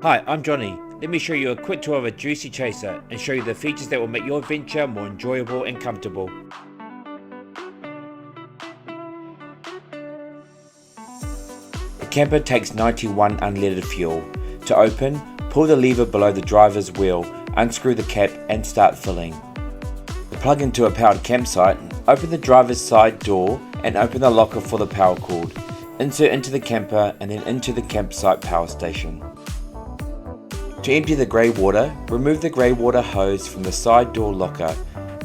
Hi, I'm Johnny. Let me show you a quick tour of a JUCY Chaser and show you the features that will make your adventure more enjoyable and comfortable. The camper takes 91 unleaded fuel. To open, pull the lever below the driver's wheel, unscrew the cap and start filling. To plug into a powered campsite, open the driver's side door and open the locker for the power cord. Insert into the camper and then into the campsite power station. To empty the grey water, remove the grey water hose from the side door locker,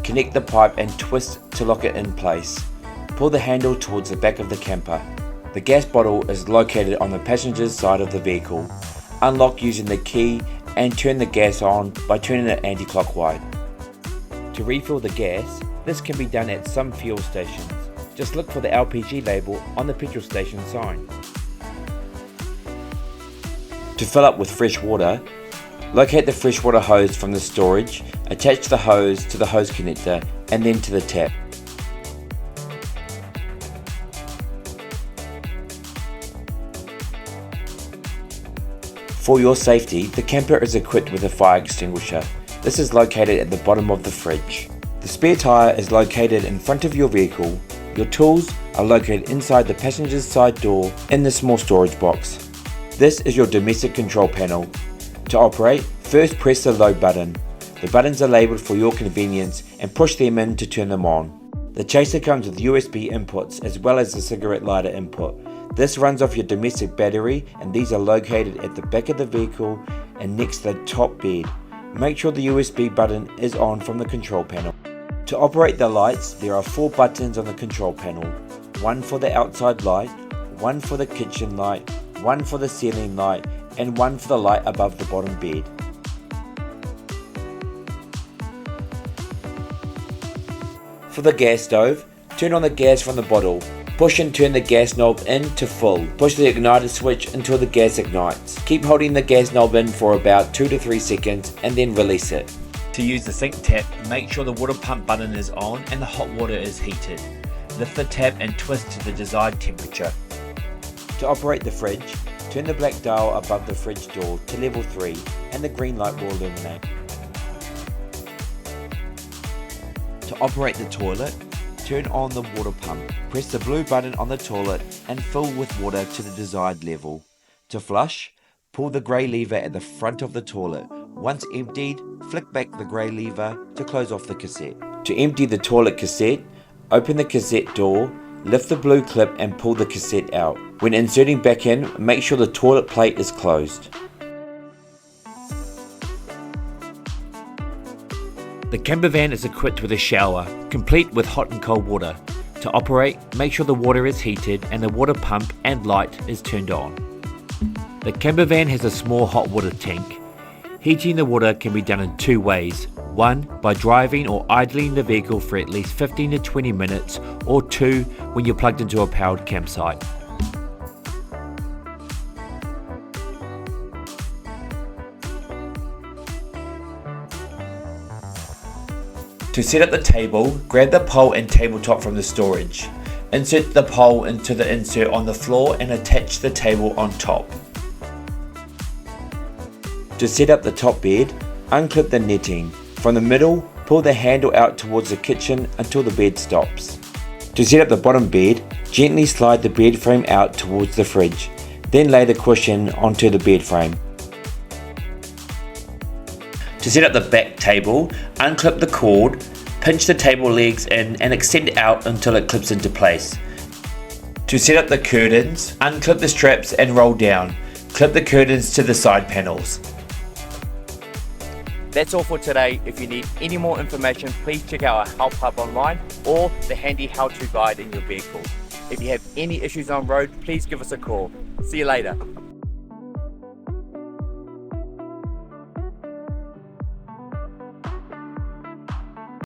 connect the pipe and twist to lock it in place. Pull the handle towards the back of the camper. The gas bottle is located on the passenger's side of the vehicle. Unlock using the key and turn the gas on by turning it anti-clockwise. To refill the gas, this can be done at some fuel stations. Just look for the LPG label on the petrol station sign. To fill up with fresh water, locate the freshwater hose from the storage, attach the hose to the hose connector and then to the tap. For your safety, the camper is equipped with a fire extinguisher. This is located at the bottom of the fridge. The spare tyre is located in front of your vehicle. Your tools are located inside the passenger's side door in the small storage box. This is your domestic control panel. To operate, first press the load button. The buttons are labelled for your convenience and push them in to turn them on. The Chaser comes with USB inputs as well as a cigarette lighter input. This runs off your domestic battery and these are located at the back of the vehicle and next to the top bed. Make sure the USB button is on from the control panel. To operate the lights, there are 4 buttons on the control panel. One for the outside light, one for the kitchen light, one for the ceiling light and one for the light above the bottom bed. For the gas stove, turn on the gas from the bottle. Push and turn the gas knob in to full. Push the igniter switch until the gas ignites. Keep holding the gas knob in for about 2 to 3 seconds and then release it. To use the sink tap, make sure the water pump button is on and the hot water is heated. Lift the tap and twist to the desired temperature. To operate the fridge, turn the black dial above the fridge door to level 3 and the green light will illuminate. To operate the toilet, turn on the water pump. Press the blue button on the toilet and fill with water to the desired level. To flush, pull the grey lever at the front of the toilet. Once emptied, flick back the grey lever to close off the cassette. To empty the toilet cassette, open the cassette door, lift the blue clip and pull the cassette out. When inserting back in, make sure the toilet plate is closed. The Campervan is equipped with a shower, complete with hot and cold water. To operate, make sure the water is heated and the water pump and light is turned on. The Campervan has a small hot water tank. Heating the water can be done in 2 ways. 1. By driving or idling the vehicle for at least 15 to 20 minutes, or 2. When you're plugged into a powered campsite. To set up the table, grab the pole and tabletop from the storage. Insert the pole into the insert on the floor and attach the table on top. To set up the top bed, unclip the netting. From the middle, pull the handle out towards the kitchen until the bed stops. To set up the bottom bed, gently slide the bed frame out towards the fridge. Then lay the cushion onto the bed frame. To set up the back table, unclip the cord, pinch the table legs in and extend it out until it clips into place. To set up the curtains, unclip the straps and roll down. Clip the curtains to the side panels. That's all for today. If you need any more information, please check out our help hub online or the handy how-to guide in your vehicle. If you have any issues on road, please give us a call. See you later.